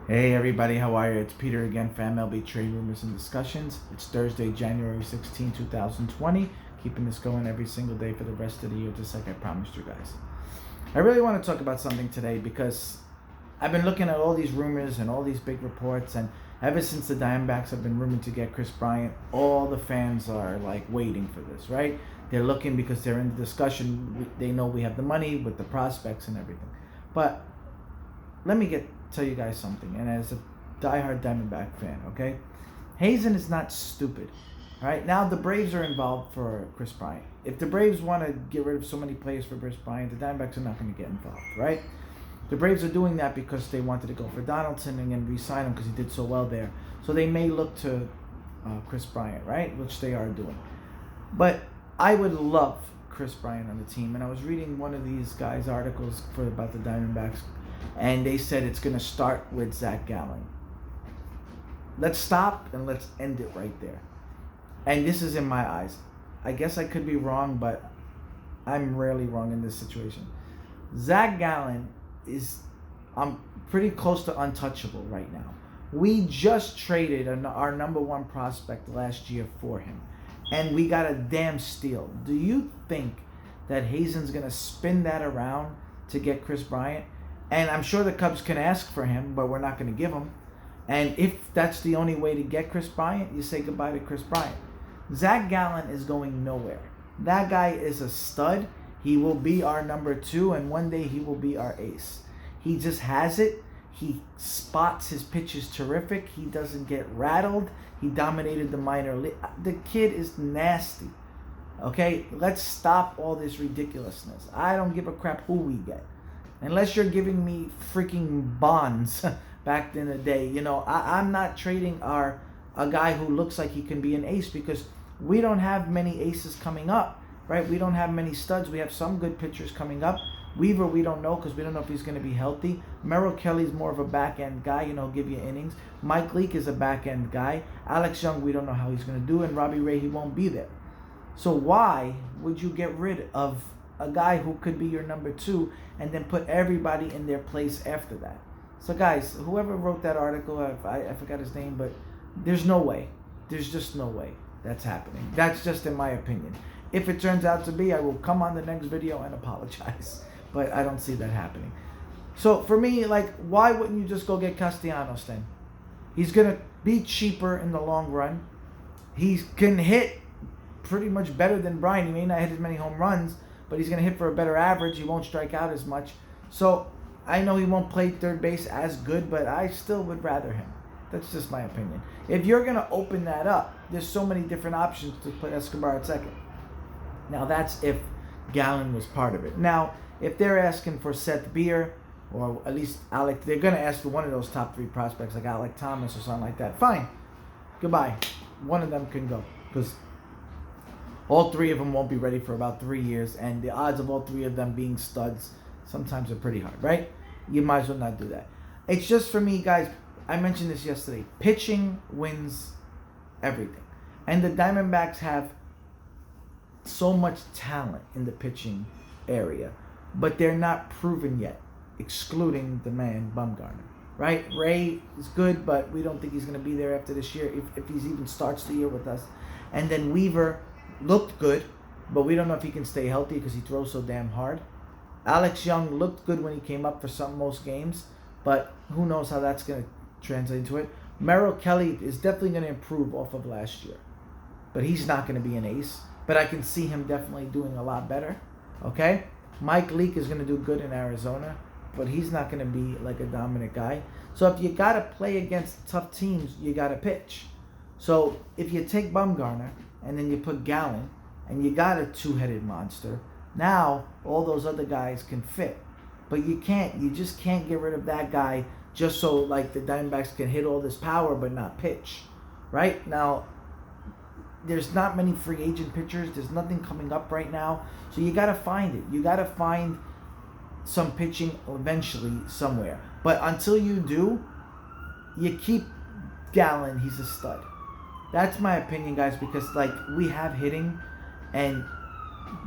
Hey everybody, how are you? It's Peter again for MLB Trade Rumors and Discussions. It's Thursday, January 16, 2020. Keeping this going every single day for the rest of the year, just like I promised you guys. I really want to talk about something today because I've been looking at all these rumors and all these big reports, and ever since the Diamondbacks have been rumored to get Kris Bryant, all the fans are like waiting for this, right? They're looking because they're in the discussion. They know we have the money with the prospects and everything. But let me tell you guys something, and as a diehard Diamondback fan, okay? Hazen is not stupid. All right, now the Braves are involved for Kris Bryant. If the Braves want to get rid of so many players for Kris Bryant, the Diamondbacks are not going to get involved, right? The Braves are doing that because they wanted to go for Donaldson and then re-sign him because he did so well there. So they may look to Kris Bryant, right? Which they are doing. But I would love Kris Bryant on the team. And I was reading one of these guys' articles about the Diamondbacks, and they said it's going to start with Zach Gallen. Let's stop and let's end it right there. And this is in my eyes. I guess I could be wrong, but I'm rarely wrong in this situation. Zach Gallen is pretty close to untouchable right now. We just traded our number one prospect last year for him, and we got a damn steal. Do you think that Hazen's going to spin that around to get Kris Bryant? And I'm sure the Cubs can ask for him, but we're not going to give him. And if that's the only way to get Kris Bryant, you say goodbye to Kris Bryant. Zach Gallen is going nowhere. That guy is a stud. He will be our number two, and one day he will be our ace. He just has it. He spots his pitches terrific. He doesn't get rattled. He dominated the minor league. The kid is nasty. Okay, let's stop all this ridiculousness. I don't give a crap who we get. Unless you're giving me freaking Bonds back in the day. You know, I'm not trading a guy who looks like he can be an ace, because we don't have many aces coming up, right? We don't have many studs. We have some good pitchers coming up. Weaver, we don't know because we don't know if he's going to be healthy. Merrill Kelly's more of a back-end guy, give you innings. Mike Leake is a back-end guy. Alex Young, we don't know how he's going to do. And Robbie Ray, he won't be there. So why would you get rid of a guy who could be your number two and then put everybody in their place after that? So guys, whoever wrote that article, I forgot his name, but there's no way. There's just no way that's happening. That's just in my opinion. If it turns out to be, I will come on the next video and apologize. But I don't see that happening. So for me, why wouldn't you just go get Castellanos then? He's going to be cheaper in the long run. He can hit pretty much better than Bryant. He may not hit as many home runs, but he's going to hit for a better average. He won't strike out as much. So I know he won't play third base as good, but I still would rather him. That's just my opinion. If you're going to open that up, there's so many different options to put Escobar at second. Now that's if Gallen was part of it. Now, if they're asking for Seth Beer, or at least Alec, they're going to ask for one of those top three prospects, like Alec Thomas or something like that. Fine. Goodbye. One of them can go, because all three of them won't be ready for about 3 years, and the odds of all three of them being studs sometimes are pretty hard, right? You might as well not do that. It's just, for me, guys, I mentioned this yesterday. Pitching wins everything. And the Diamondbacks have so much talent in the pitching area, but they're not proven yet, excluding the man Bumgarner, right? Ray is good, but we don't think he's going to be there after this year, if he even starts the year with us. And then Weaver looked good, but we don't know if he can stay healthy because he throws so damn hard. Alex Young looked good when he came up for most games, but who knows how that's going to translate into it. Merrill Kelly is definitely going to improve off of last year, but he's not going to be an ace. But I can see him definitely doing a lot better, okay? Mike Leake is going to do good in Arizona, but he's not going to be like a dominant guy. So if you got to play against tough teams, you got to pitch. So if you take Bumgarner and then you put Gallen, and you got a two-headed monster, now all those other guys can fit. But you just can't get rid of that guy just so the Diamondbacks can hit all this power but not pitch, right? Now, there's not many free agent pitchers. There's nothing coming up right now. So you got to find it. You got to find some pitching eventually somewhere. But until you do, you keep Gallen. He's a stud. That's my opinion, guys, because we have hitting, and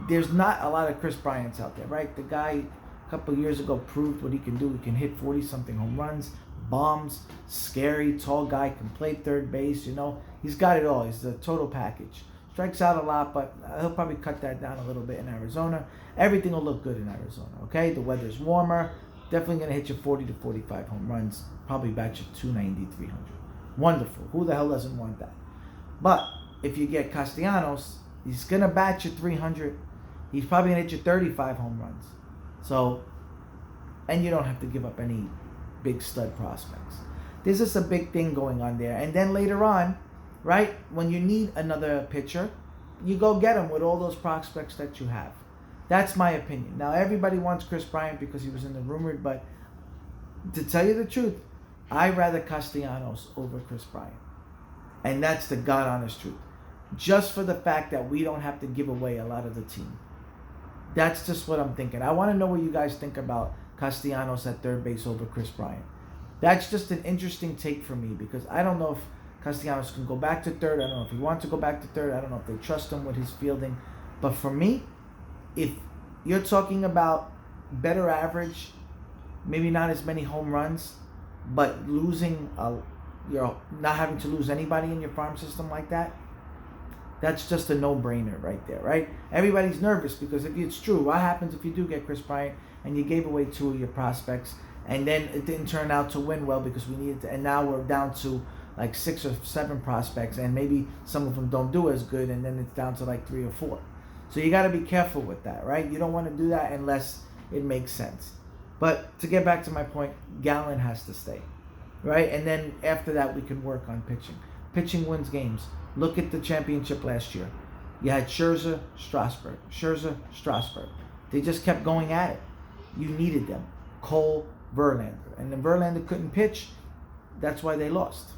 there's not a lot of Kris Bryants out there, right? The guy a couple of years ago proved what he can do. He can hit 40-something home runs, bombs, scary, tall guy, can play third base, you know. He's got it all. He's the total package. Strikes out a lot, but he'll probably cut that down a little bit in Arizona. Everything will look good in Arizona, okay? The weather's warmer. Definitely going to hit you 40 to 45 home runs. Probably bat you 290, 300. Wonderful. Who the hell doesn't want that? But if you get Castellanos, he's going to bat you 300. He's probably going to hit you 35 home runs. So, and you don't have to give up any big stud prospects. There's just a big thing going on there. And then later on, right, when you need another pitcher, you go get him with all those prospects that you have. That's my opinion. Now, everybody wants Kris Bryant because he was in the rumored, but to tell you the truth, I'd rather Castellanos over Kris Bryant. And that's the God honest truth. Just for the fact that we don't have to give away a lot of the team. That's just what I'm thinking. I want to know what you guys think about Castellanos at third base over Kris Bryant. That's just an interesting take for me because I don't know if Castellanos can go back to third. I don't know if he wants to go back to third. I don't know if they trust him with his fielding. But for me, if you're talking about better average, maybe not as many home runs, but losing, not having to lose anybody in your farm system like that, that's just a no-brainer right there, right? Everybody's nervous because if it's true, what happens if you do get Kris Bryant and you gave away 2 of your prospects and then it didn't turn out to win well because we needed to, and now we're down to like 6 or 7 prospects and maybe some of them don't do as good and then it's down to like 3 or 4. So you got to be careful with that, right? You don't want to do that unless it makes sense. But to get back to my point, Gallen has to stay, right? And then after that, we can work on pitching. Pitching wins games. Look at the championship last year. You had Scherzer, Strasburg. They just kept going at it. You needed them. Cole, Verlander. And then Verlander couldn't pitch. That's why they lost.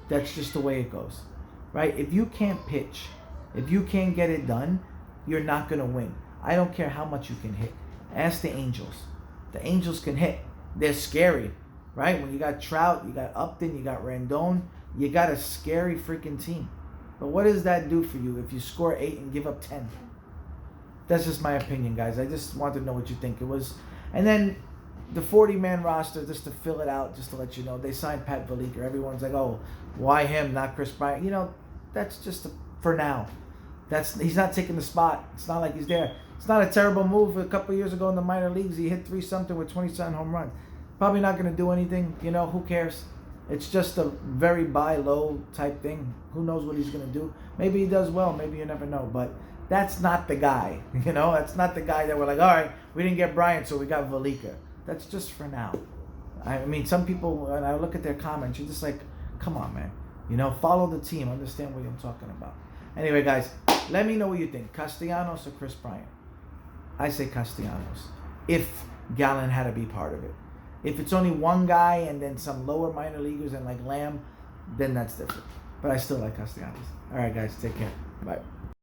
That's just the way it goes, right? If you can't pitch, if you can't get it done, you're not going to win. I don't care how much you can hit. Ask the Angels. The Angels can hit. They're scary, right? When you got Trout, you got Upton, you got Rendon, you got a scary freaking team. But what does that do for you if you score 8 and give up 10? That's just my opinion, guys. I just want to know what you think it was. And then the 40-man roster, just to fill it out, just to let you know, they signed Pat Veliker. Everyone's like, oh, why him, not Kris Bryant? You know, that's just for now. He's not taking the spot. It's not like he's there. It's not a terrible move. A couple of years ago in the minor leagues, he hit 3-something with 27 home runs. Probably not going to do anything. You know, who cares? It's just a very buy low type thing. Who knows what he's going to do? Maybe he does well. Maybe you never know. But that's not the guy. You know, that's not the guy that we're like, all right, we didn't get Bryant, so we got Veliker. That's just for now. I mean, some people, when I look at their comments, you're just like, come on, man. You know, follow the team. Understand what I'm talking about. Anyway, guys, let me know what you think. Castellanos or Kris Bryant? I say Castellanos. If Gallen had to be part of it. If it's only one guy and then some lower minor leaguers and like Lamb, then that's different. But I still like Castellanos. All right, guys, take care. Bye.